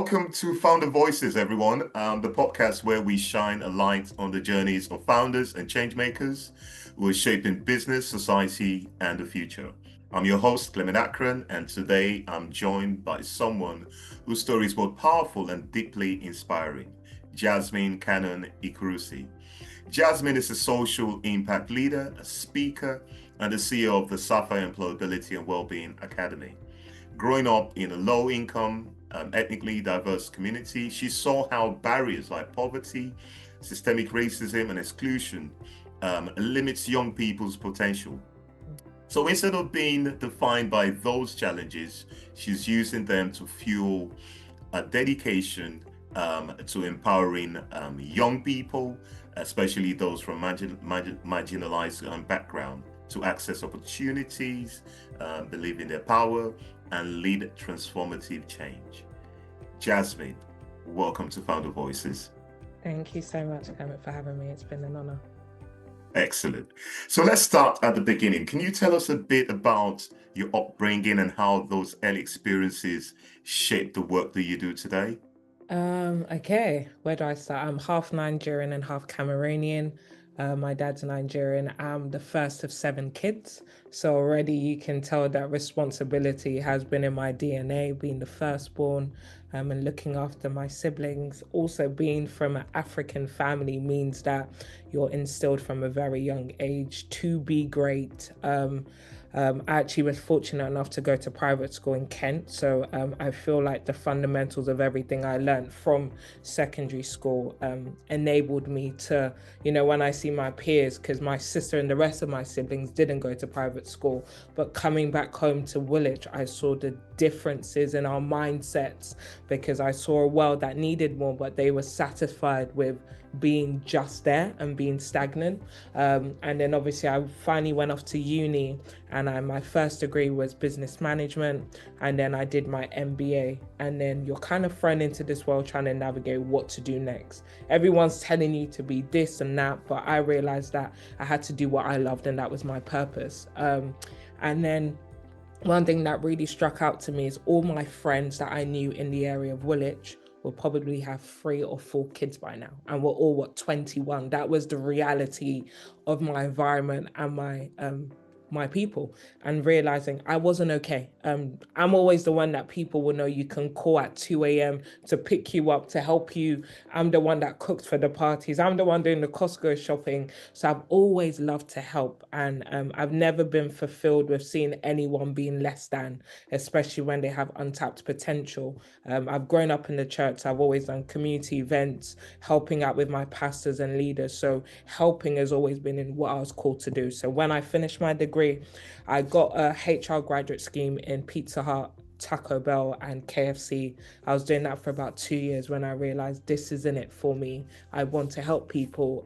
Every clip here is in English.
Welcome to Founder Voices, everyone, the podcast where we shine a light on the journeys of founders and changemakers who are shaping business, society, and the future. I'm your host, Clement Akron, and today I'm joined by someone whose story is both powerful and deeply inspiring, Jasmine Cannon-Ikurusi. Jasmine is a social impact leader, a speaker, and the CEO of the Sapphire Employability and Wellbeing Academy. Growing up in a low-income, ethnically diverse community, she saw how barriers like poverty, systemic racism, and exclusion limits young people's potential. So instead of being defined by those challenges, she's using them to fuel a dedication to empowering young people, especially those from marginalized background, to access opportunities, believe in their power, and lead transformative change. Jasmine, welcome to Founder Voices. Thank you so much, Clement, for having me. It's been an honor. Excellent. So let's start at the beginning. Can you tell us a bit about your upbringing and how those early experiences shaped the work that you do today? Okay, where do I start? I'm half Nigerian and half Cameroonian. My dad's Nigerian. I'm the first of 7 kids. So already you can tell that responsibility has been in my DNA, being the firstborn, and looking after my siblings. Also, being from an African family means that you're instilled from a very young age to be great. I actually was fortunate enough to go to private school in Kent. So I feel like the fundamentals of everything I learned from secondary school enabled me to, when I see my peers, because my sister and the rest of my siblings didn't go to private school, but coming back home to Woolwich, I saw the differences in our mindsets because I saw a world that needed more, but they were satisfied with being just there and being stagnant. And then obviously I finally went off to uni, and my first degree was business management, and then I did my MBA. And then you're kind of thrown into this world trying to navigate what to do next. Everyone's telling you to be this and that, but I realized that I had to do what I loved, and that was my purpose. And then one thing that really struck out to me is all my friends that I knew in the area of Woolwich will probably have 3 or 4 kids by now, and we're all 21. That was the reality of my environment and my people, and realizing I wasn't okay. I'm always the one that people will know you can call at 2 a.m. to pick you up, to help you. I'm the one that cooks for the parties. I'm the one doing the Costco shopping. So I've always loved to help, and I've never been fulfilled with seeing anyone being less than, especially when they have untapped potential. I've grown up in the church. So I've always done community events, helping out with my pastors and leaders. So helping has always been in what I was called to do. So when I finished my degree, I got a HR graduate scheme in Pizza Hut, Taco Bell, and KFC. I was doing that for about 2 years when I realized this isn't it for me. I want to help people.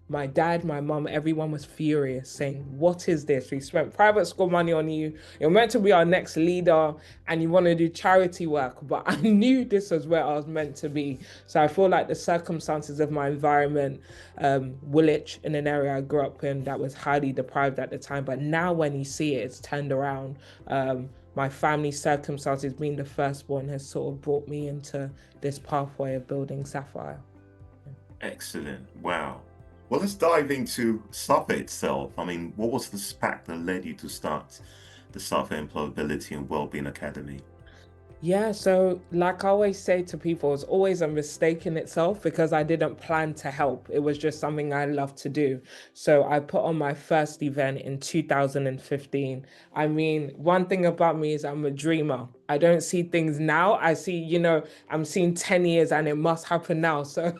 My dad, my mum, everyone was furious, saying, "What is this? We spent private school money on you. You're meant to be our next leader, and you want to do charity work." But I knew this was where I was meant to be. So I feel like the circumstances of my environment, Woolwich, in an area I grew up in that was highly deprived at the time. But now when you see it, it's turned around. My family circumstances, being the firstborn, has sort of brought me into this pathway of building Sapphire. Excellent. Wow. Well, let's dive into Sapphire itself. I mean, what was the spark that led you to start the Sapphire Employability and Wellbeing Academy? Yeah, so like I always say to people, it's always a mistake in itself because I didn't plan to help. It was just something I love to do. So I put on my first event in 2015. I mean, one thing about me is I'm a dreamer. I don't see things now. I see, I'm seeing 10 years and it must happen now. So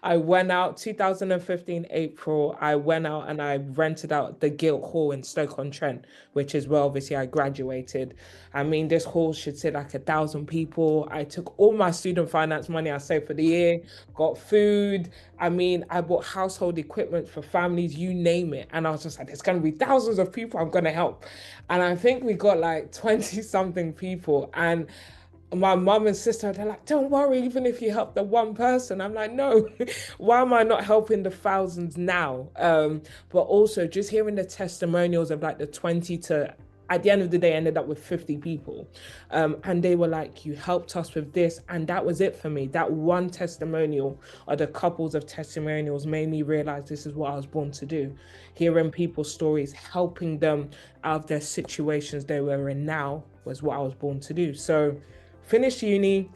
I went out 2015 April. I went out and I rented out the Guild Hall in Stoke-on-Trent, which is where obviously I graduated. I mean, this hall should sit like 1,000 people. I took all my student finance money I saved for the year, got food. I mean, I bought household equipment for families, you name it. And I was just like, there's going to be thousands of people I'm going to help. And I think we got like 20 something people. And my mum and sister, they're like, don't worry, even if you help the one person. I'm like, no, why am I not helping the thousands now? But also just hearing the testimonials of like the 20 to at the end of the day, I ended up with 50 people. And they were like, you helped us with this. And that was it for me. That one testimonial, or the couples of testimonials, made me realize this is what I was born to do. Hearing people's stories, helping them out of their situations they were in now was what I was born to do. So, finished uni.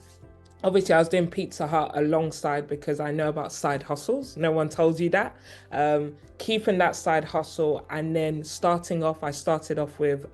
Obviously, I was doing Pizza Hut alongside because I know about side hustles. No one told you that. Keeping that side hustle and then starting off, I started off with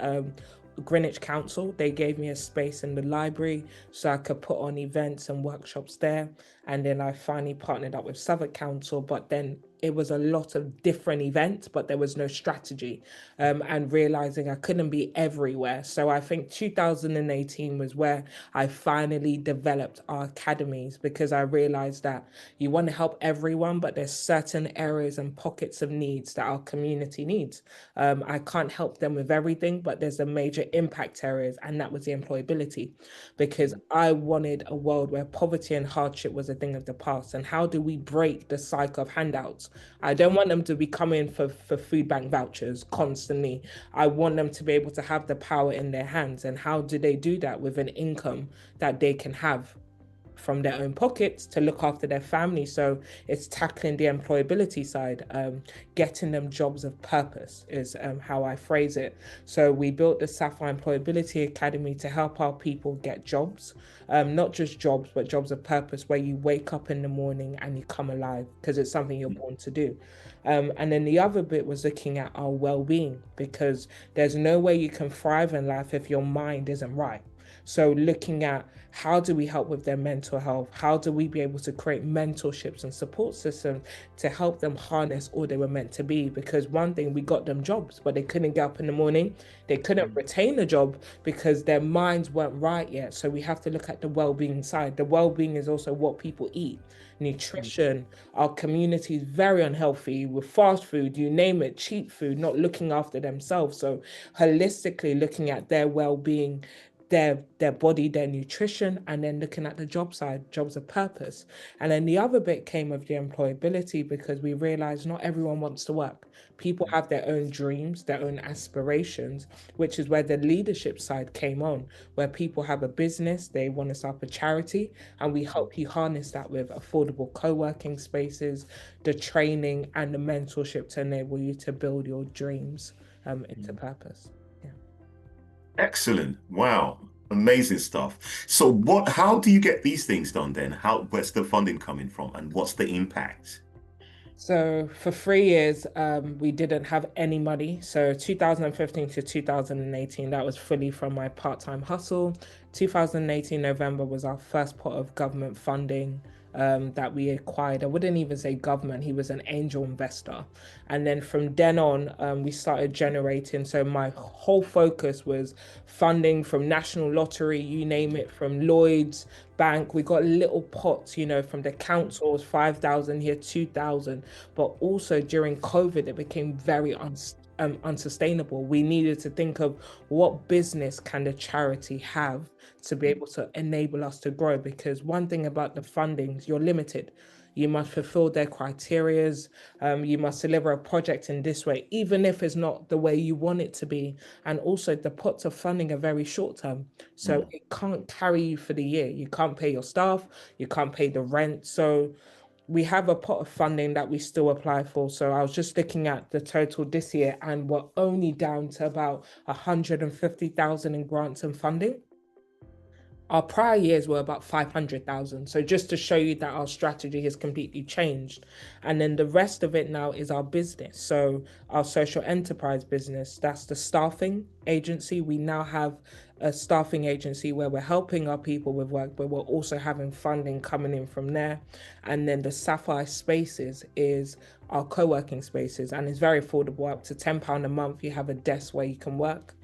Greenwich Council. They gave me a space in the library so I could put on events and workshops there. And then I finally partnered up with Southwark Council, but then it was a lot of different events, but there was no strategy, and realizing I couldn't be everywhere. So I think 2018 was where I finally developed our academies because I realized that you want to help everyone, but there's certain areas and pockets of needs that our community needs. I can't help them with everything, but there's a major impact areas, and that was the employability, because I wanted a world where poverty and hardship was a thing of the past. And how do we break the cycle of handouts? I don't want them to be coming for food bank vouchers constantly. I want them to be able to have the power in their hands. And how do they do that with an income that they can have from their own pockets to look after their family? So it's tackling the employability side, getting them jobs of purpose is how I phrase it. So we built the Sapphire Employability Academy to help our people get jobs, not just jobs, but jobs of purpose where you wake up in the morning and you come alive because it's something you're born to do. And then the other bit was looking at our well-being, because there's no way you can thrive in life if your mind isn't right. So looking at how do we help with their mental health? How do we be able to create mentorships and support systems to help them harness all they were meant to be? Because one thing, we got them jobs, but they couldn't get up in the morning. They couldn't retain a job because their minds weren't right yet. So we have to look at the well-being side. The well-being is also what people eat. Nutrition, our community is very unhealthy with fast food, you name it, cheap food, not looking after themselves. So holistically looking at their well-being, their body, their nutrition, and then looking at the job side, jobs of purpose. And then the other bit came of the employability, because we realized not everyone wants to work. People have their own dreams, their own aspirations, which is where the leadership side came on, where people have a business, they want to start a charity, and we help you harness that with affordable co-working spaces, the training and the mentorship to enable you to build your dreams into purpose. Excellent. Wow. Amazing stuff. So how do you get these things done then? Where's the funding coming from and what's the impact? So for 3 years, we didn't have any money. So 2015 to 2018, that was fully from my part-time hustle. 2018 November was our first pot of government funding that we acquired. I wouldn't even say government, he was an angel investor. And then from then on, we started generating. So my whole focus was funding from National Lottery, you name it, from Lloyd's Bank. We got little pots, from the councils, 5,000 here, 2,000. But also during COVID, it became very unsustainable. We needed to think of what business can the charity have to be able to enable us to grow, because one thing about the fundings, you're limited. You must fulfill their criterias. You must deliver a project in this way, even if it's not the way you want it to be. And also the pots of funding are very short term. So it can't carry you for the year. You can't pay your staff, you can't pay the rent. So we have a pot of funding that we still apply for. So I was just looking at the total this year, and we're only down to about 150,000 in grants and funding. Our prior years were about 500,000. So just to show you that our strategy has completely changed. And then the rest of it now is our business. So our social enterprise business, that's the staffing agency. We now have a staffing agency where we're helping our people with work, but we're also having funding coming in from there. And then the Sapphire Spaces is our co-working spaces, and it's very affordable, up to £10 a month. You have a desk where you can work,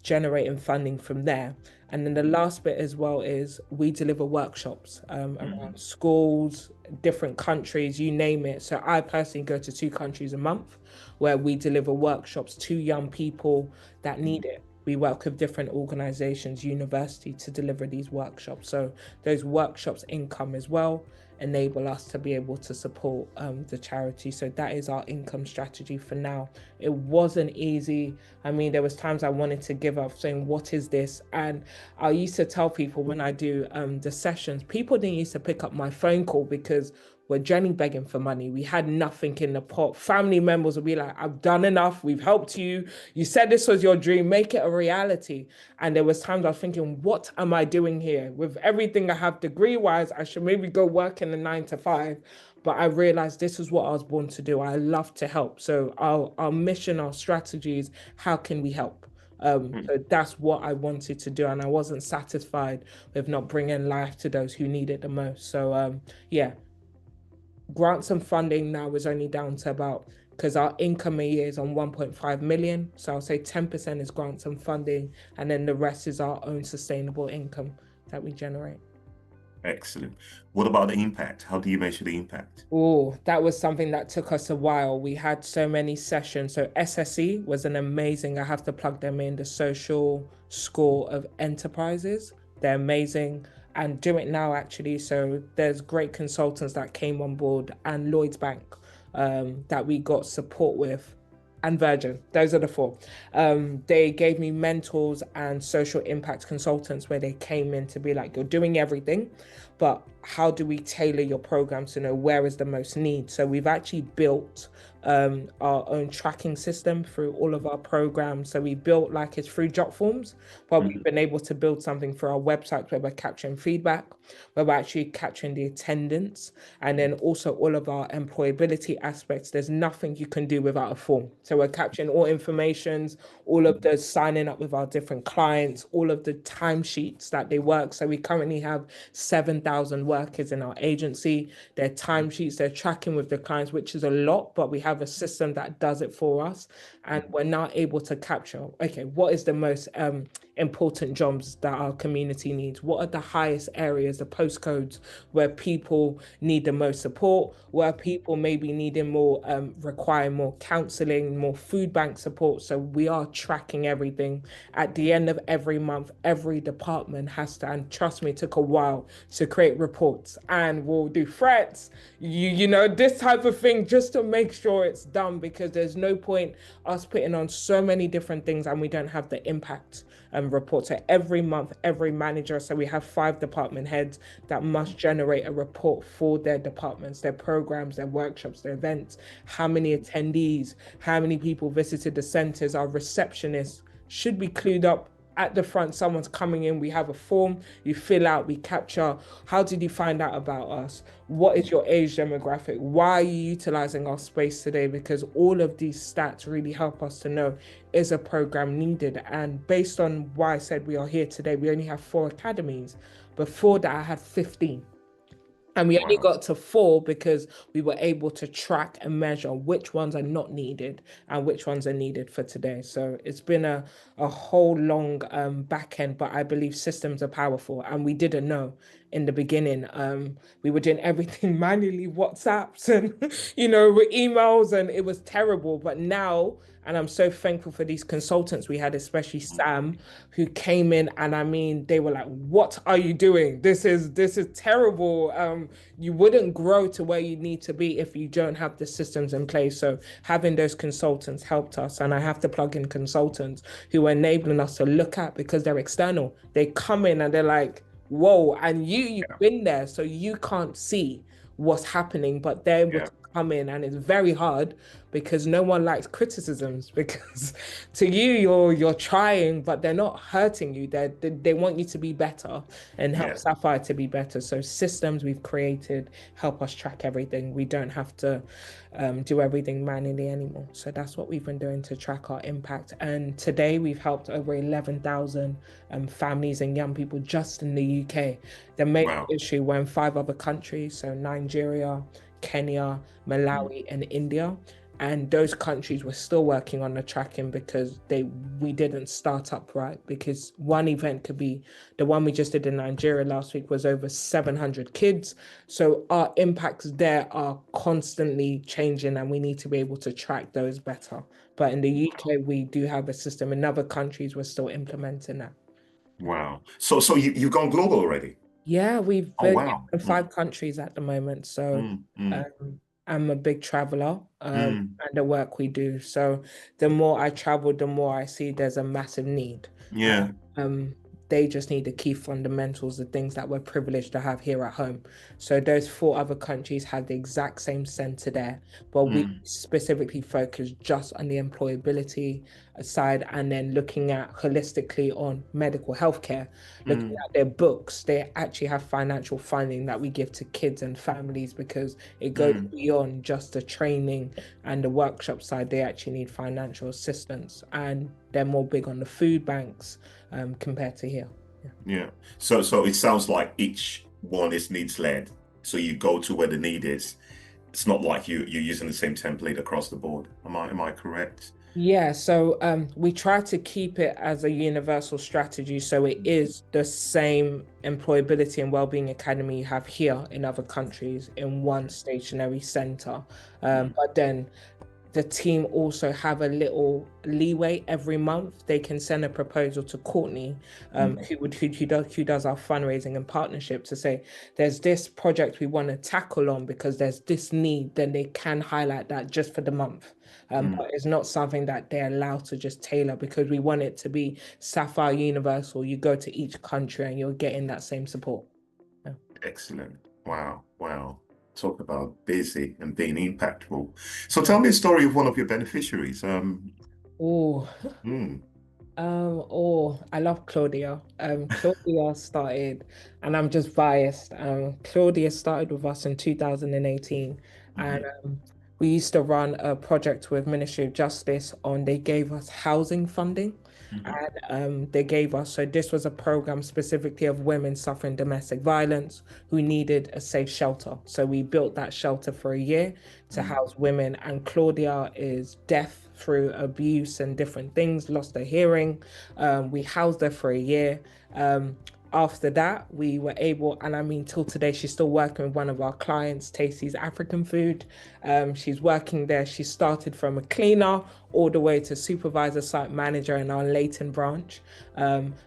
generating funding from there. And then the last bit as well is we deliver workshops around schools, different countries, you name it. So I personally go to 2 countries a month where we deliver workshops to young people that need it. We work with different organizations, university, to deliver these workshops. So those workshops income as well enable us to be able to support the charity. So that is our income strategy for now. It wasn't easy. I mean, there was times I wanted to give up, saying, "What is this?" And I used to tell people when I do the sessions, people didn't used to pick up my phone call because we're Jenny begging for money. We had nothing in the pot. Family members would be like, "I've done enough. We've helped you. You said this was your dream. Make it a reality." And there was times I was thinking, what am I doing here? With everything I have degree-wise, I should maybe go work in the 9 to 5. But I realized this is what I was born to do. I love to help. So our mission, our strategy is how can we help? So that's what I wanted to do, and I wasn't satisfied with not bringing life to those who need it the most. So yeah, grants and funding now is only down to about, because our income a year is on 1.5 million. So I'll say 10% is grants and funding, and then the rest is our own sustainable income that we generate. Excellent. What about the impact? How do you measure the impact? Oh, that was something that took us a while. We had so many sessions. So SSE was an amazing, I have to plug them in, the Social Score of Enterprises. They're amazing and do it now actually. So there's great consultants that came on board, and Lloyd's Bank that we got support with, and Virgin. Those are the four. They gave me mentors and social impact consultants where they came in to be like, you're doing everything, but how do we tailor your program to know where is the most need? So we've actually built our own tracking system through all of our programs. So we built like it's through jot forms, but we've been able to build something for our website where we're capturing feedback, where we're actually capturing the attendance, and then also all of our employability aspects. There's nothing you can do without a form. So we're capturing all informations, all of the signing up with our different clients, all of the timesheets that they work. So we currently have 7,000 workers in our agency. Their timesheets, they're tracking with the clients, which is a lot, but we have a system that does it for us. And we're now able to capture, okay, what is the most important jobs that our community needs? What are the highest areas, the postcodes where people need the most support, where people maybe needing more, require more counseling, more food bank support? So we are tracking everything. At the end of every month, every department has to, and trust me, it took a while to create reports, and we'll do threats, you know, this type of thing, just to make sure it's done, because there's no point us putting on so many different things and we don't have the impact report. So every month, every manager, so we have 5 department heads that must generate a report for their departments, their programs, their workshops, their events, how many attendees, how many people visited the centers. Our receptionists should be clued up at the front. Someone's coming in, we have a form, you fill out, we capture, how did you find out about us, what is your age demographic, why are you utilizing our space today? Because all of these stats really help us to know, is a program needed? And based on why I said we are here today, we only have 4 academies. Before that I had 15. And we only got to 4 because we were able to track and measure which ones are not needed and which ones are needed for today. So it's been a whole long back end, but I believe systems are powerful. And we didn't know in the beginning. We were doing everything manually, WhatsApps and, you know, with emails, and it was terrible. But now, and I'm so thankful for these consultants we had, especially Sam, who came in, and I mean, they were like, "What are you doing? This is terrible. You wouldn't grow to where you need to be if you don't have the systems in place." So having those consultants helped us, and I have to plug in consultants who are enabling us to look at, because they're external. They come in and they're like, "Whoa," and you've been there, so you can't see what's happening, but they're able to come in, and it's very hard because no one likes criticisms, because to you you're trying, but they're not hurting you. They want you to be better and help Sapphire to be better. So systems we've created help us track everything. We don't have to do everything manually anymore. So that's what we've been doing to track our impact. And today we've helped over 11,000 families and young people just in the UK. The main issue were in 5 other countries, so Nigeria, Kenya, Malawi, and India. And those countries were still working on the tracking because we didn't start up right. Because one event could be, the one we just did in Nigeria last week was over 700 kids. So our impacts there are constantly changing, and we need to be able to track those better. But in the UK, we do have a system. In other countries, we're still implementing that. Wow. So you've gone global already? Yeah, we've Oh, been wow. in 5 countries at the moment. So Mm, mm, I'm a big traveler, mm. and the work we do. So the more I travel, the more I see there's a massive need. And Yeah. they just need the key fundamentals, the things that we're privileged to have here at home. So those 4 other countries have the exact same center there, but we Mm, specifically focus just on the employability side and then looking at holistically on medical healthcare, looking mm, at their books. They actually have financial funding that we give to kids and families because it goes mm. beyond just the training and the workshop side. They actually need financial assistance, and they're more big on the food banks compared to here. Yeah. Yeah. So it sounds like each one is needs led. So you go to where the need is. It's not like you're using the same template across the board. Am I correct? Yeah, so we try to keep it as a universal strategy. So it is the same employability and wellbeing academy you have here in other countries in one stationary center. Mm, But then the team also have a little leeway every month. They can send a proposal to Courtney, mm, who does our fundraising and partnership, to say there's this project we want to tackle on because there's this need. Then they can highlight that just for the month. mm. But it's not something that they're allowed to just tailor because we want it to be Sapphire Universal. You go to each country and you're getting that same support. Yeah. Excellent. Wow. Wow. Talk about busy and being impactful. So Yeah. tell me a story of one of your beneficiaries. Oh, Mm, I love Claudia. Claudia started, and I'm just biased. Claudia started with us in 2018, and mhm, we used to run a project with Ministry of Justice on. They gave us housing funding, mhm, and they gave us. So this was a program specifically of women suffering domestic violence who needed a safe shelter. So we built that shelter for a year to mm, house women. And Claudia is deaf through abuse and different things, lost her hearing. We housed her for a year. Um, After that, we were able, and I mean, till today, she's still working with one of our clients, Tasty's African Food. She's working there. She started from a cleaner all the way to supervisor, site manager in our Leighton branch.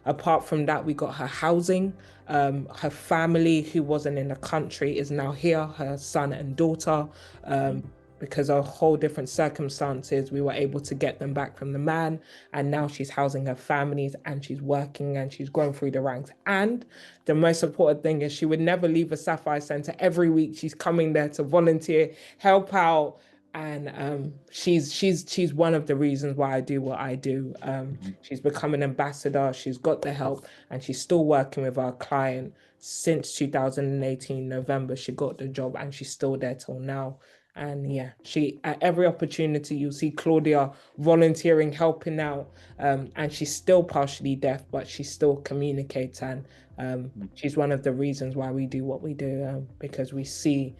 Apart from that, we got her housing. Her family, who wasn't in the country, is now here, her son and daughter. mm, Because of whole different circumstances, we were able to get them back from the man. And now she's housing her families and she's working and she's going through the ranks. And the most important thing is she would never leave a Sapphire Center. Every week she's coming there to volunteer, help out. And she's one of the reasons why I do what I do. mhm, She's become an ambassador. She's got the help, and she's still working with our client since 2018 November. She got the job, and she's still there till now. And yeah, she at every opportunity you see Claudia volunteering, helping out, and she's still partially deaf, but she still communicates, and mm. she's one of the reasons why we do what we do, because we see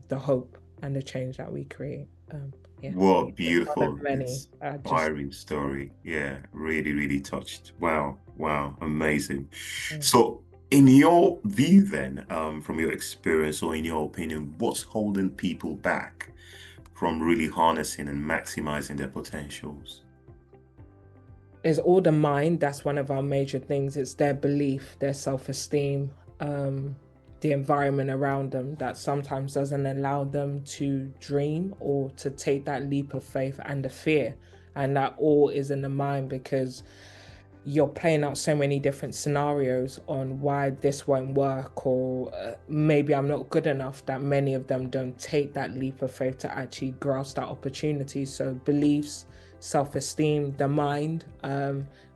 the hope and the change that we create. Yeah, What it's one of beautiful, many. Just inspiring story. Yeah, really, really touched. Wow, wow, amazing. mm. So, in your view, then, from your experience or in your opinion, what's holding people back from really harnessing and maximizing their potentials? It's all the mind. That's one of our major things. It's their belief, their self-esteem, the environment around them that sometimes doesn't allow them to dream or to take that leap of faith, and the fear. And that all is in the mind because you're playing out so many different scenarios on why this won't work, or maybe I'm not good enough, that many of them don't take that leap of faith to actually grasp that opportunity. So beliefs, self-esteem, the mind,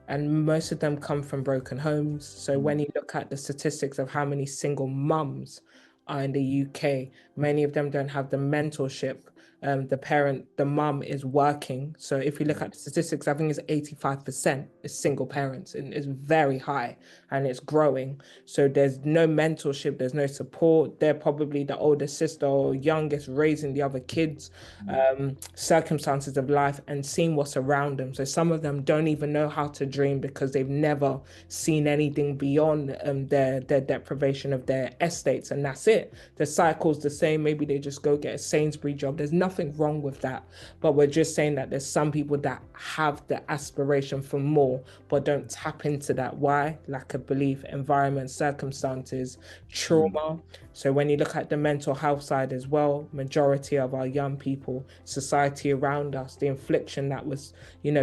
and most of them come from broken homes. So when Mm, you look at the statistics of how many single mums are in the UK, many of them don't have the mentorship. The mum is working. So if you look mm, at the statistics, I think it's 85% is single parents, and it's very high and it's growing. So there's no mentorship, there's no support. They're probably the older sister or youngest raising the other kids, mm, circumstances of life and seeing what's around them. So some of them don't even know how to dream because they've never seen anything beyond their deprivation of their estates, and that's it. The cycle's the same. Maybe they just go get a Sainsbury job. There's nothing wrong with that. But we're just saying that there's some people that have the aspiration for more, but don't tap into that. Why? Lack of belief, environment, circumstances, Mm, trauma. So when you look at the mental health side as well, majority of our young people, society around us, the infliction that was,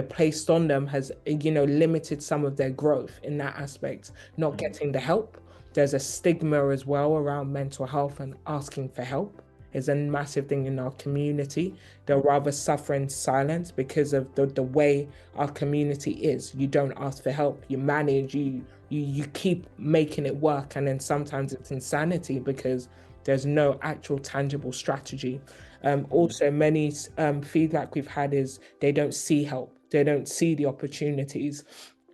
placed on them has, limited some of their growth in that aspect, not mm, getting the help. There's a stigma as well around mental health and asking for help is a massive thing in our community. They'll rather suffer in silence because of the way our community is. You don't ask for help, you manage, you keep making it work, and then sometimes it's insanity because there's no actual tangible strategy. mm, Also, many feedback we've had is they don't see help, they don't see the opportunities.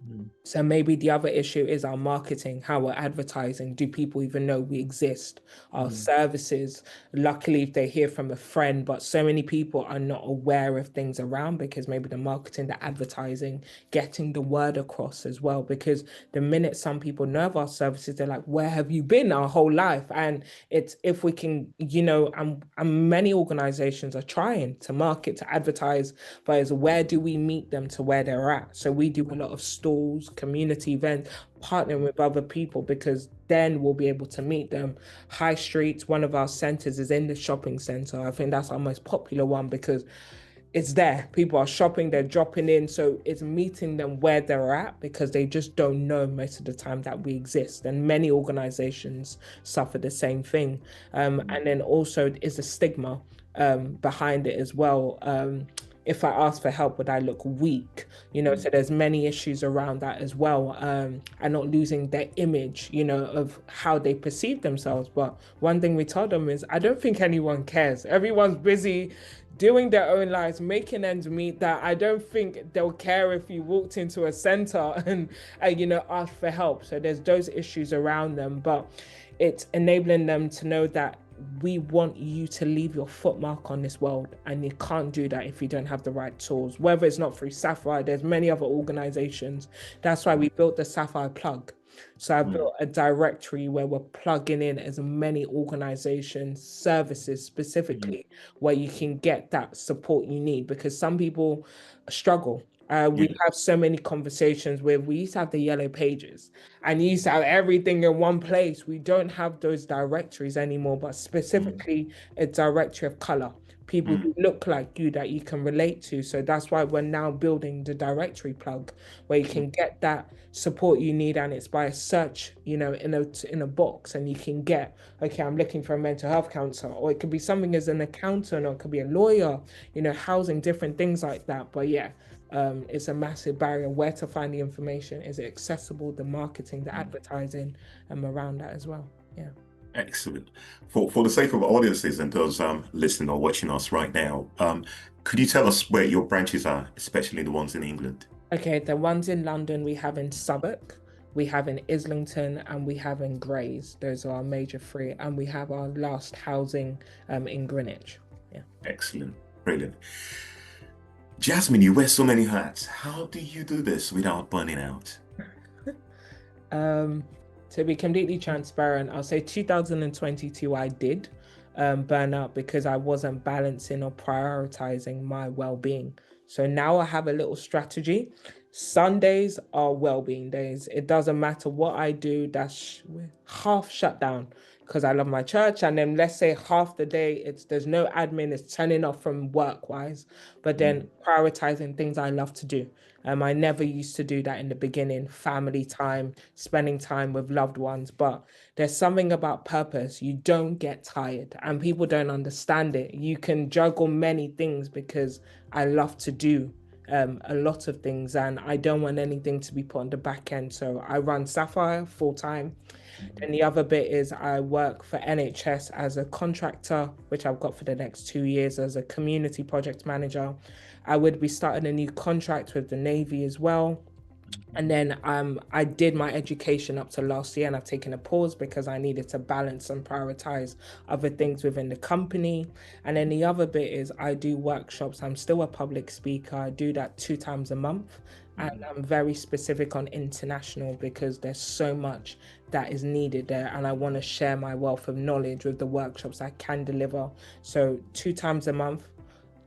mm, So maybe the other issue is our marketing, how we're advertising. Do people even know we exist? Our mm, services, luckily, if they hear from a friend, but so many people are not aware of things around because maybe the marketing, the advertising, getting the word across as well. Because the minute some people know of our services, they're like, where have you been our whole life? And it's if we can, and many organizations are trying to market, to advertise, but it's where do we meet them to where they're at? So we do a lot of stalls, community events, partnering with other people because then we'll be able to meet them. High streets, one of our centers is in the shopping center. I think that's our most popular one because it's there. People are shopping, they're dropping in. So it's meeting them where they're at because they just don't know most of the time that we exist. And many organizations suffer the same thing. mm, And then also is a stigma behind it as well. If I ask for help, would I look weak? mm, So there's many issues around that as well. And not losing their image, of how they perceive themselves. But one thing we told them is, I don't think anyone cares. Everyone's busy doing their own lives, making ends meet, that I don't think they'll care if you walked into a center and, asked for help. So there's those issues around them, but it's enabling them to know that we want you to leave your footmark on this world, and you can't do that if you don't have the right tools, whether it's not through Sapphire. There's many other organizations. That's why we built the Sapphire plug. So I mm, built a directory where we're plugging in as many organizations, services mm. specifically, where you can get that support you need, because some people struggle. Yeah. We have so many conversations where we used to have the yellow pages and you used to have everything in one place. We don't have those directories anymore, but Mm, specifically a directory of color, people mm, who look like you that you can relate to. So that's why we're now building the directory plug where you mm, can get that support you need, and it's by a search, in a box, and you can get, okay, I'm looking for a mental health counselor, or it could be something as an accountant, or it could be a lawyer, housing, different things like that. But yeah, it's a massive barrier where to find the information. Is it accessible? The marketing, the mm. advertising, around that as well. Yeah. Excellent. For the sake of audiences and those listening or watching us right now, could you tell us where your branches are, especially the ones in England? Okay, the ones in London we have in Southwark, we have in Islington, and we have in Grays. Those are our major three, and we have our last housing in Greenwich. Yeah. Excellent. Brilliant. Jasmine, you wear so many hats. How do you do this without burning out? Um, to be completely transparent, I'll say 2022 I did burn out because I wasn't balancing or prioritizing my well-being. So now I have a little strategy. Sundays are well-being days. It doesn't matter what I do, that's half shut down because I love my church. And then let's say half the day there's no admin, it's turning off from work wise, but then Mm, prioritizing things I love to do. I never used to do that in the beginning, family time, spending time with loved ones. But there's something about purpose. You don't get tired, and people don't understand it. You can juggle many things because I love to do a lot of things, and I don't want anything to be put on the back end. So I run Sapphire full time. mm, And the other bit is I work for NHS as a contractor, which I've got for the next 2 years as a community project manager. I would be starting a new contract with the Navy as well. And then I did my education up to last year, and I've taken a pause because I needed to balance and prioritize other things within the company. And then the other bit is I do workshops. I'm still a public speaker. I do that 2 times a month. And mm, I'm very specific on international because there's so much that is needed there, and I want to share my wealth of knowledge with the workshops I can deliver. So 2 times a month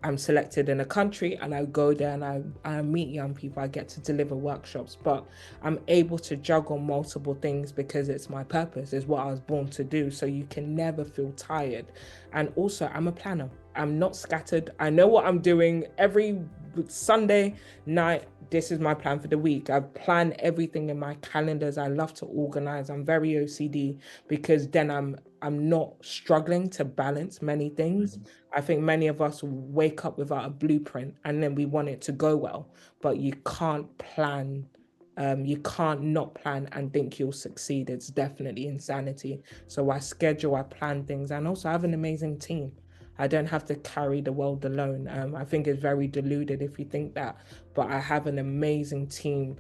I'm selected in a country and I go there and I meet young people. I get to deliver workshops, but I'm able to juggle multiple things because it's my purpose, it's what I was born to do. So you can never feel tired. And also, I'm a planner. I'm not scattered. I know what I'm doing every Sunday night. This is my plan for the week. I plan everything in my calendars. I love to organize. I'm very OCD because then I'm not struggling to balance many things. I think many of us wake up without a blueprint and then we want it to go well, but you can't plan. You can't not plan and think you'll succeed. It's definitely insanity. So I schedule, I plan things, and also I have an amazing team. I don't have to carry the world alone. I think it's very deluded if you think that, but I have an amazing team.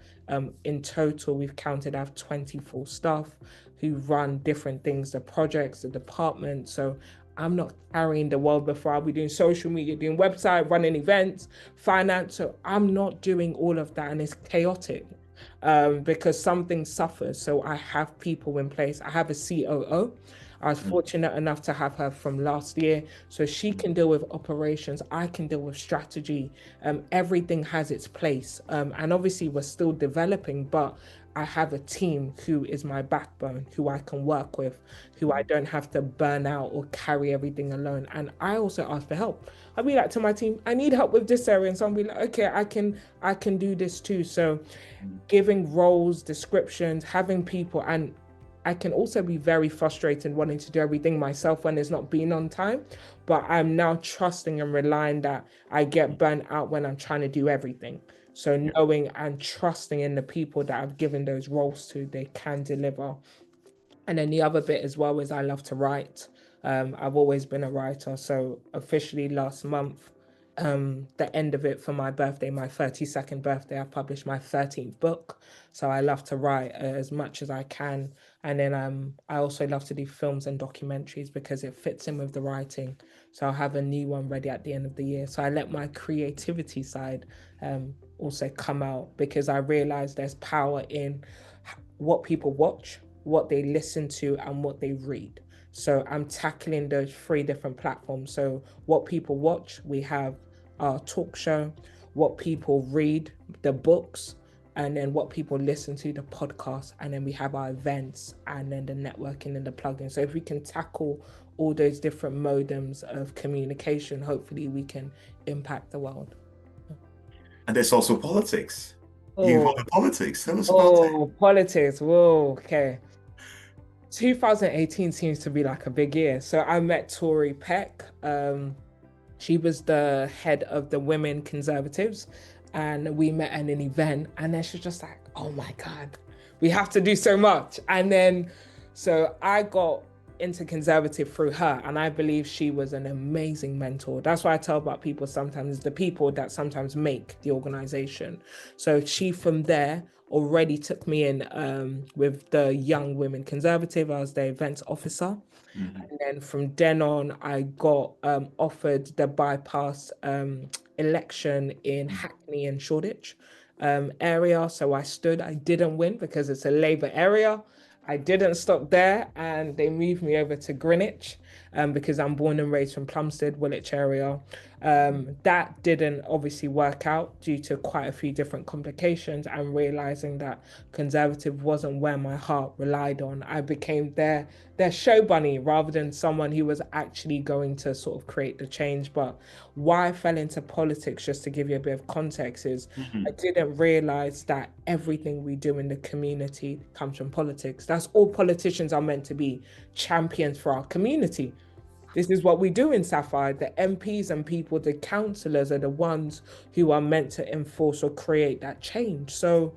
In total, we've counted, I have 24 staff who run different things, the projects, the department. So I'm not carrying the world before. I'll be doing social media, doing website, running events, finance. So I'm not doing all of that, and it's chaotic because something suffers. So I have people in place. I have a COO. I was fortunate enough to have her from last year. So she can deal with operations. I can deal with strategy. Everything has its place. And obviously, we're still developing, but I have a team who is my backbone, who I can work with, who I don't have to burn out or carry everything alone. And I also ask for help. I'll be like to my team, I need help with this area. And so I'll be like, okay, I can do this too. So giving roles, descriptions, having people, and I can also be very frustrated wanting to do everything myself when it's not being on time. But I'm now trusting and relying that I get burnt out when I'm trying to do everything. So knowing and trusting in the people that I've given those roles to, they can deliver. And then the other bit as well is I love to write. I've always been a writer. So officially last month, the end of it for my birthday, my 32nd birthday, I published my 13th book. So I love to write as much as I can. And then I also love to do films and documentaries because it fits in with the writing. So I'll have a new one ready at the end of the year. So I let my creativity side also come out because I realize there's power in what people watch, what they listen to, and what they read. So I'm tackling those three different platforms. So what people watch, we have our talk show, what people read, the books, and then what people listen to, the podcast, and then we have our events and then the networking and the plugin. So if we can tackle all those different modems of communication, hopefully we can impact the world. And there's also politics. You Oh, involved in politics. Tell us about it. politics. Whoa, okay. 2018 seems to be like a big year. So I met Tori Peck. She was the head of the Women Conservatives, and we met at an event. And then she's just like, "Oh my God, we have to do so much." And then, so I got into conservative through her, and I believe she was an amazing mentor. That's why I tell about people sometimes, the people that sometimes make the organization. So she from there already took me in with the Young Women Conservative. I was the events officer. And then from then on, I got offered the bypass election in Hackney and Shoreditch area. So I didn't win because it's a Labour area. I didn't stop there, and they moved me over to Greenwich because I'm born and raised from Plumstead, Woolwich area. That didn't obviously work out due to quite a few different complications and realizing that Conservative wasn't where my heart relied on. I became their show bunny rather than someone who was actually going to sort of create the change. But why I fell into politics, just to give you a bit of context, is I didn't realize that everything we do in the community comes from politics. That's all politicians are meant to be, champions for our community. This is what we do in Sapphire. The MPs and people, the councillors are the ones who are meant to enforce or create that change. So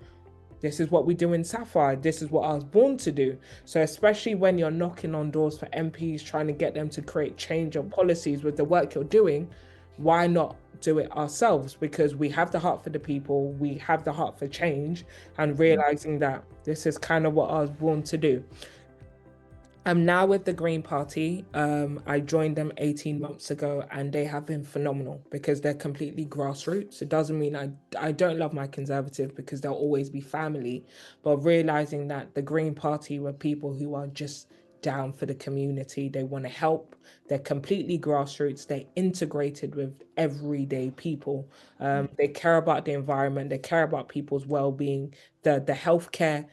this is what we do in Sapphire. This is what I was born to do. So especially when you're knocking on doors for MPs, trying to get them to create change or policies with the work you're doing, why not do it ourselves? Because we have the heart for the people, we have the heart for change, and realizing that this is kind of what I was born to do. I'm now with the Green Party. I joined them 18 months ago and they have been phenomenal because they're completely grassroots. It doesn't mean I don't love my conservative because they'll always be family, but realizing that the Green Party were people who are just down for the community. They want to help. They're completely grassroots. They're integrated with everyday people. They care about the environment. They care about people's well-being, the healthcare,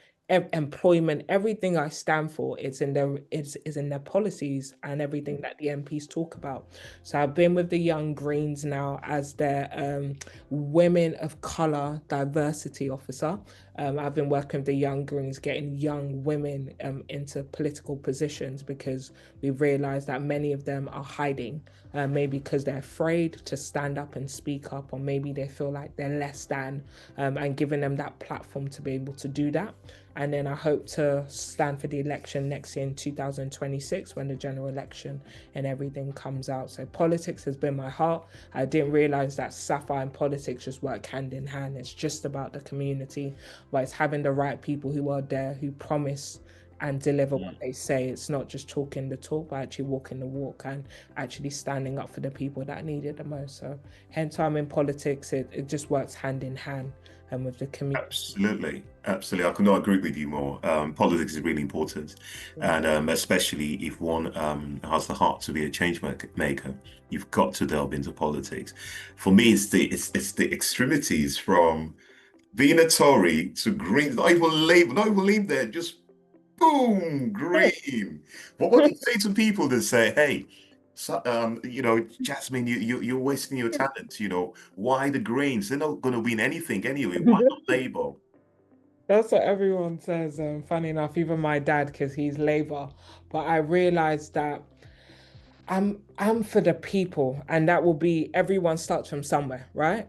employment, everything I stand for, it's in their policies and everything that the MPs talk about. So I've been with the Young Greens now as their women of color diversity officer. I've been working with the Young Greens, getting young women into political positions because we've realized that many of them are hiding, maybe because they're afraid to stand up and speak up, or maybe they feel like they're less than, and giving them that platform to be able to do that. And then I hope to stand for the election next year in 2026 when the general election and everything comes out. So politics has been my heart. I didn't realize that Sapphire and politics just work hand in hand. It's just about the community, but it's having the right people who are there, who promise and deliver what they say. It's not just talking the talk, but actually walking the walk and actually standing up for the people that need it the most. So hence I'm in politics. It just works hand in hand and with the community. Absolutely, absolutely. I could not agree with you more. Politics is really important, Yeah. and especially if one has the heart to be a change maker, you've got to delve into politics. For me, it's the extremities from being a Tory to Green, not even Labour, not even leave there, just boom, Green. But what do you say to people that say, "Hey"? So, Jasmine, you're wasting your talent. Why the Greens? They're not going to win anything anyway. Why not Labour? That's what everyone says. Funny enough, even my dad, because he's Labour. But I realized that I'm for the people, and that will be everyone starts from somewhere, right?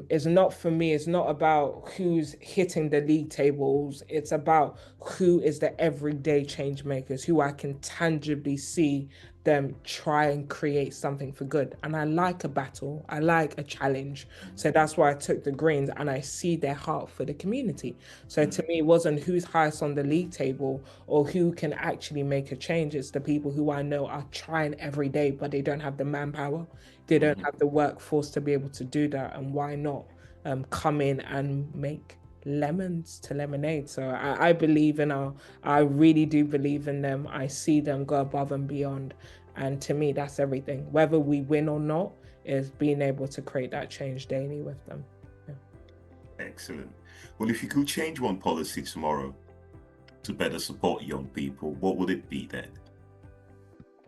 It's not for me, it's not about who's hitting the league tables, it's about who is the everyday change makers, who I can tangibly see them try and create something for good. And I like a battle, I like a challenge. So that's why I took the Greens and I see their heart for the community. So to me, it wasn't who's highest on the league table or who can actually make a change. It's the people who I know are trying every day, but they don't have the manpower. They don't Mhm. have the workforce to be able to do that. And why not come in and make lemons to lemonade? So I believe in I really do believe in them. I see them go above and beyond. And to me, that's everything. Whether we win or not, is being able to create that change daily with them. Yeah. Excellent. Well, if you could change one policy tomorrow to better support young people, what would it be then?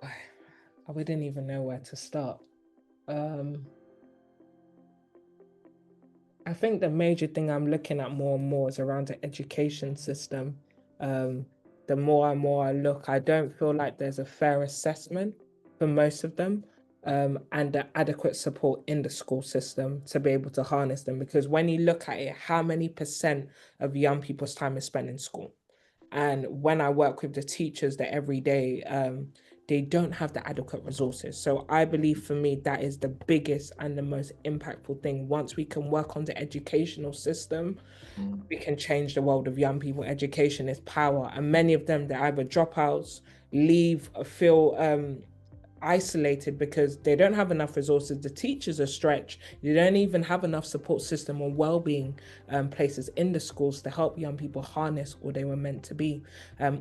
I wouldn't even know where to start. Um, I think the major thing I'm looking at more and more is around the education system. Um, the more and more I look, I don't feel like there's a fair assessment for most of them, and the adequate support in the school system to be able to harness them. Because when you look at it, how many percent of young people's time is spent in school? And when I work with the teachers that every day, they don't have the adequate resources. So I believe for me, that is the biggest and the most impactful thing. Once we can work on the educational system, Mm. we can change the world of young people. Education is power. And many of them, they're either dropouts, leave, feel isolated because they don't have enough resources. The teachers are stretched. They don't even have enough support system or well-being places in the schools to help young people harness what they were meant to be.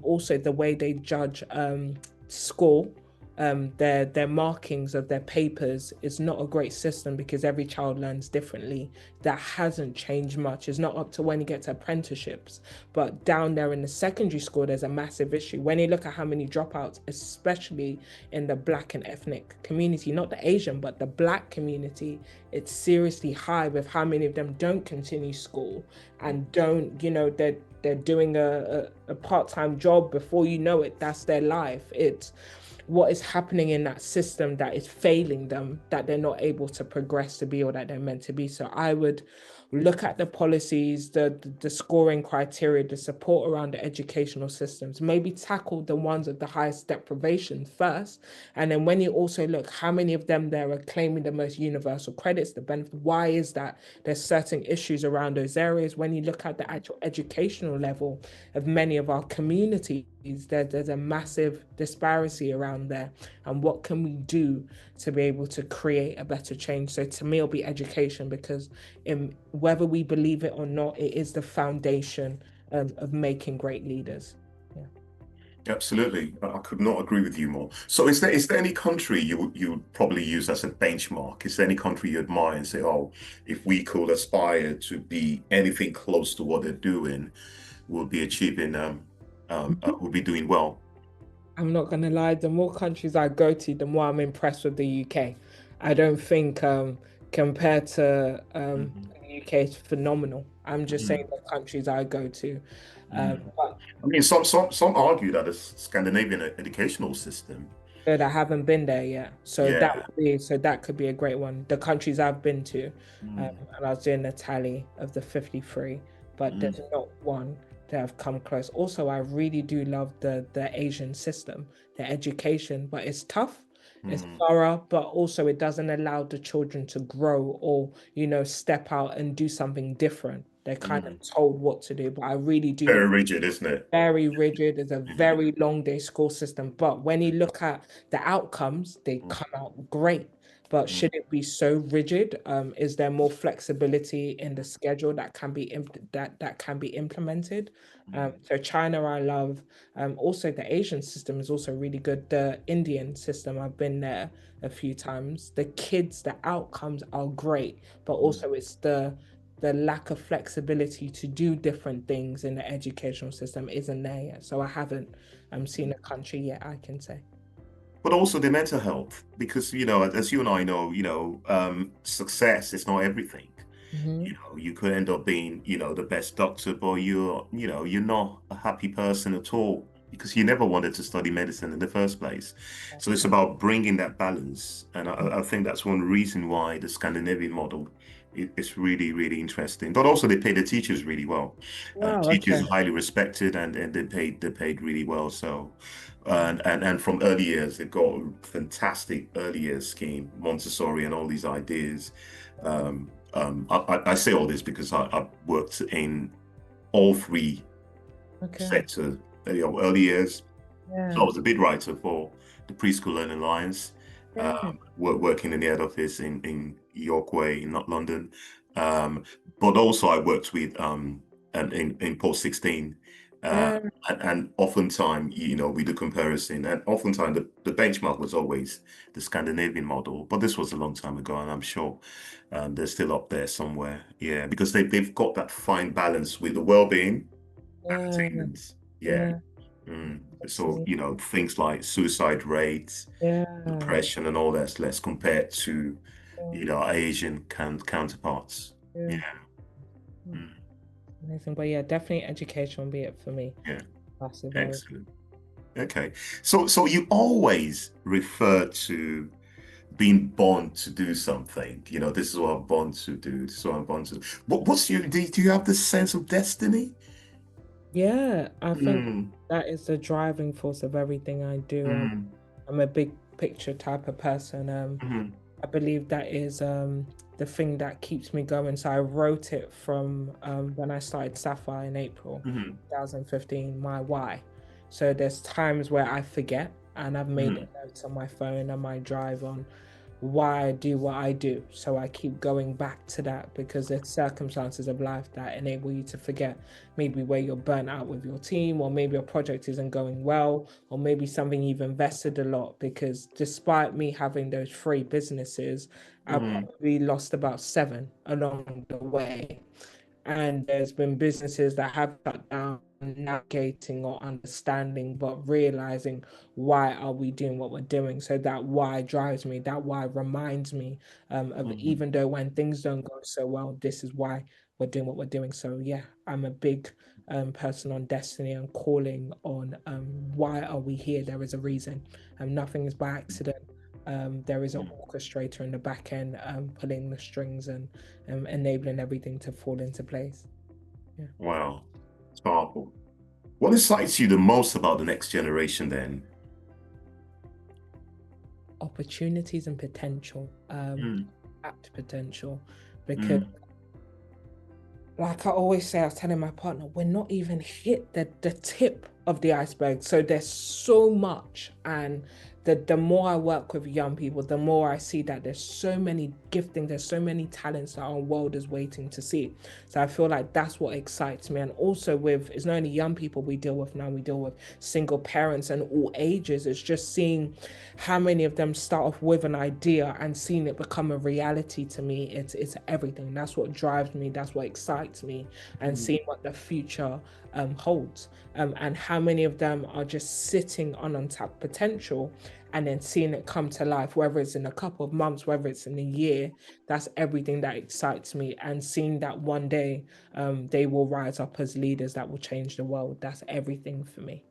Also, the way they judge school, their markings of their papers is not a great system because every child learns differently. That hasn't changed much. It's not up to when you get to apprenticeships, but down there in the secondary school, there's a massive issue. When you look at how many dropouts, especially in the Black and ethnic community, not the Asian, but the Black community, it's seriously high with how many of them don't continue school and don't, they're doing a part-time job. Before you know it, that's their life. It's what is happening in that system that is failing them, that they're not able to progress to be all that they're meant to be. So I would look at the policies, the scoring criteria, the support around the educational systems, maybe tackle the ones of the highest deprivation first. And then when you also look how many of them there are claiming the most universal credits, the benefit, why is that? There's certain issues around those areas. When you look at the actual educational level of many of our communities, there's a massive disparity around there, and what can we do to be able to create a better change? So to me, it'll be education, because whether we believe it or not, it is the foundation of making great leaders. Yeah. Absolutely. I could not agree with you more. So is there any country you would probably use as a benchmark? Is there any country you admire and say, oh, if we could aspire to be anything close to what they're doing, we'll be achieving we'll be doing well. I'm not gonna lie, the more countries I go to, the more I'm impressed with the UK. I don't think compared to Mhm. the UK is phenomenal. I'm just saying Mhm. the countries I go to. Mhm. But I mean, some argue that the Scandinavian educational system, good, I haven't been there yet. yeah. So that could be a great one. The countries I've been to, Mm, and I was doing a tally of the 53, but mm, there's not one that have come close. Also, I really do love the Asian system, the education, but it's tough. It's mm, thorough, but also it doesn't allow the children to grow or, step out and do something different. They're kind of mm. told what to do, but I really do Very rigid, isn't it? very rigid. It's a Mhm. very long day school system. But when you look at the outcomes, they Mm, come out great. But mm, should it be so rigid? Is there more flexibility in the schedule that can be that can be implemented? mm, So China, I love. Also, the Asian system is also really good. The Indian system, I've been there a few times. The kids, the outcomes are great, but mm, also it's the lack of flexibility to do different things in the educational system isn't there yet. So I haven't seen mm. a country yet, I can say. But also the mental health, because as you and I know, success is not everything. Hmm. You could end up being, the best doctor, but you're not a happy person at all because you never wanted to study medicine in the first place. So it's about bringing that balance, and I think that's one reason why the Scandinavian model is really, really interesting. But also they pay the teachers really well. Wow, Teachers okay. are highly respected, and they paid really well. So. And from early years, they've got a fantastic early years scheme, Montessori, and all these ideas. I say all this because I've worked in all three Okay. sectors, early years. So I Yeah. was a bid writer for the Preschool Learning Alliance, Yeah. working in the head office in York Way, in not London. Um, but also I worked with in Port 16. Uh, Yeah. and oftentimes, we do comparison, and oftentimes the benchmark was always the Scandinavian model. But this was a long time ago, and I'm sure they're still up there somewhere. Yeah, because they've got that fine balance with the well-being and Yeah. attainment. Yeah. Yeah. So, See. things like suicide rates, Yeah. depression, and all that's less compared to, Yeah. our Asian counterparts. Yeah. Yeah. Hmm. Mm, Amazing. But yeah, definitely education will be it for me. yeah. Massive area. Excellent. Okay. So you always refer to being born to do something. This is what I'm born to do. This is what I'm born to do. What's do you have the sense of destiny? Yeah, I think Mm, that is the driving force of everything I do. mm, I'm a big picture type of person. mm, I believe that is the thing that keeps me going. So I wrote it from when I started Sapphire in April mm, 2015, my why. So there's times where I forget, and I've made mm, notes on my phone and my drive on why I do what I do. So I keep going back to that because there's circumstances of life that enable you to forget maybe where you're burnt out with your team, or maybe your project isn't going well, or maybe something you've invested a lot. Because despite me having those three businesses, I mm, probably lost about seven along the way. And there's been businesses that have shut down, navigating or understanding, but realizing why are we doing what we're doing. So that why drives me, that why reminds me of, mm. even though when things don't go so well, this is why we're doing what we're doing. So yeah, I'm a big person on destiny and calling on why are we here? There is a reason. Nothing is by accident. There is an Mm. orchestrator in the back end pulling the strings and enabling everything to fall into place. Yeah. Wow. It's powerful. What excites you the most about the next generation then? Opportunities and potential, Mm, apt potential, because mm, like I always say, I was telling my partner, we're not even hit the tip of the iceberg. So there's so much, and the more I work with young people, the more I see that there's so many gifting, there's so many talents that our world is waiting to see. So I feel like that's what excites me. And also with, it's not only young people we deal with now, we deal with single parents and all ages. It's just seeing how many of them start off with an idea and seeing it become a reality. To me, it's everything. That's what drives me, that's what excites me, and Mm. seeing what the future holds, and how many of them are just sitting on untapped potential and then seeing it come to life, whether it's in a couple of months, whether it's in a year. That's everything that excites me, and seeing that one day they will rise up as leaders that will change the world. That's everything for me.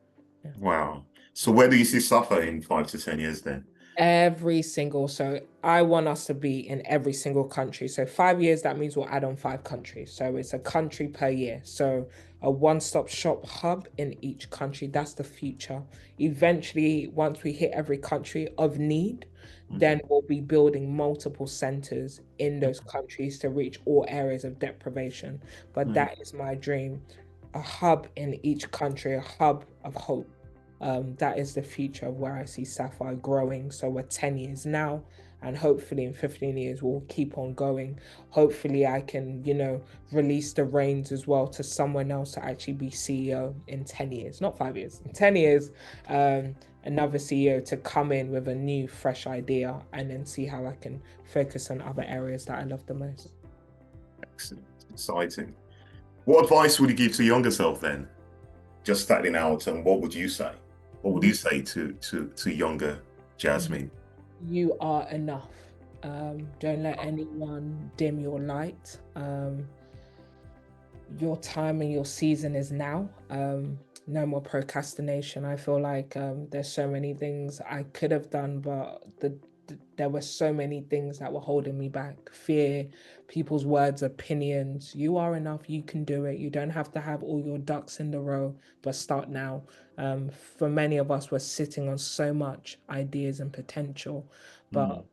Yeah. Wow. So where do you see Sapphire in 5 to 10 years then? Every single, so I want us to be in every single country. So 5 years, that means we'll add on 5 countries. So it's a country per year. So a one-stop shop hub in each country. That's the future. Eventually, once we hit every country of need, then Mhm. we'll be building multiple centers in those countries to reach all areas of deprivation. But Mhm. that is my dream, a hub in each country, a hub of hope. That is the future of where I see Sapphire growing. So we're 10 years now, and hopefully in 15 years we'll keep on going. Hopefully I can, release the reins as well to someone else to actually be CEO in 10 years, not 5 years, in 10 years. Another CEO to come in with a new, fresh idea, and then see how I can focus on other areas that I love the most. Excellent. Exciting. What advice would you give to younger self then? Just starting out, and what would you say? What would you say to younger Jasmine? You are enough. Don't let anyone dim your light. Your time and your season is now. No more procrastination. I feel like there's so many things I could have done, but there were so many things that were holding me back. Fear, people's words, opinions. You are enough. You can do it. You don't have to have all your ducks in the row, but start now. For many of us, we're sitting on so much ideas and potential, Mm. but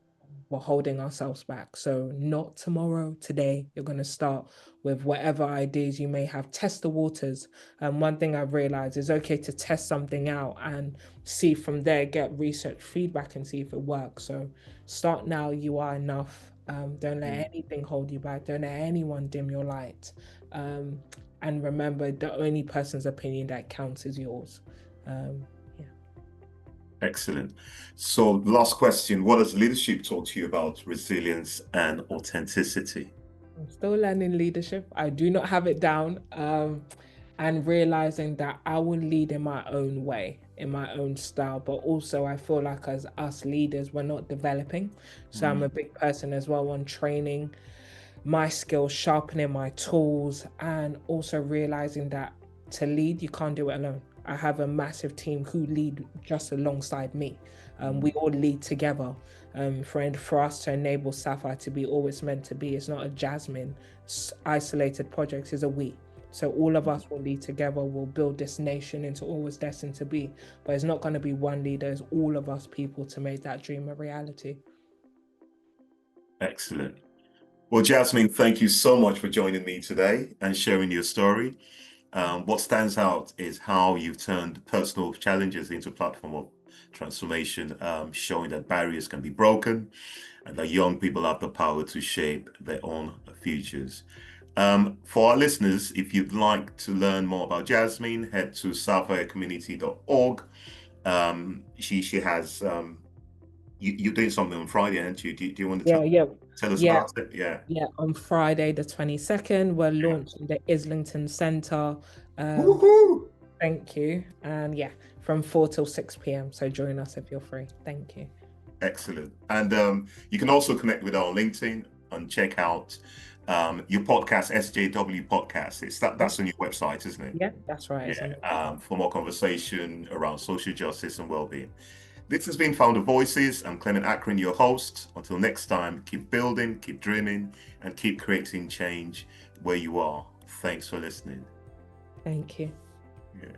we're holding ourselves back. So, not tomorrow, today, you're going to start with whatever ideas you may have. Test the waters. And one thing I've realized is okay to test something out and see from there, get research feedback and see if it works. So, start now. You are enough. Don't let Mm. anything hold you back. Don't let anyone dim your light. Um, and remember, the only person's opinion that counts is yours. Um, yeah. Excellent. So, last question. What has leadership taught you about resilience and authenticity? I'm still learning leadership. I do not have it down. And realizing that I will lead in my own way, in my own style. But also, I feel like as us leaders, we're not developing. So I'm Mm. a big person as well on training my skills, sharpening my tools, and also realizing that to lead, you can't do it alone. I have a massive team who lead just alongside me. We Mm. all lead together. For us to enable Sapphire to be all it's meant to be, it's not a Jasmine isolated project, it's a we. So all of us will lead together, we'll build this nation into all it's destined to be. But it's not going to be one leader, it's all of us people to make that dream a reality. Excellent. Well, Jasmine, thank you so much for joining me today and sharing your story. What stands out is how you've turned personal challenges into a platform of transformation, showing that barriers can be broken and that young people have the power to shape their own futures. For our listeners, if you'd like to learn more about Jasmine, head to sapphirecommunity.org. She has you're doing something on Friday, aren't you? Do you want to Yeah, yeah, tell us yeah. about it? Yeah. Yeah, on Friday the 22nd, we're launching the Islington Centre. Um, Woohoo! thank you. And yeah, from 4 till 6 p.m. So join us if you're free. Thank you. Excellent. And you can also connect with our on LinkedIn and check out your podcast, SJW Podcast. Yeah, That's on your website, isn't it? yeah, that's right. It's Yeah. on. For more conversation around social justice and well-being. This has been Founder Voices. I'm Clement Akron, your host. Until next time, keep building, keep dreaming, and keep creating change where you are. Thanks for listening. Thank you. Yeah.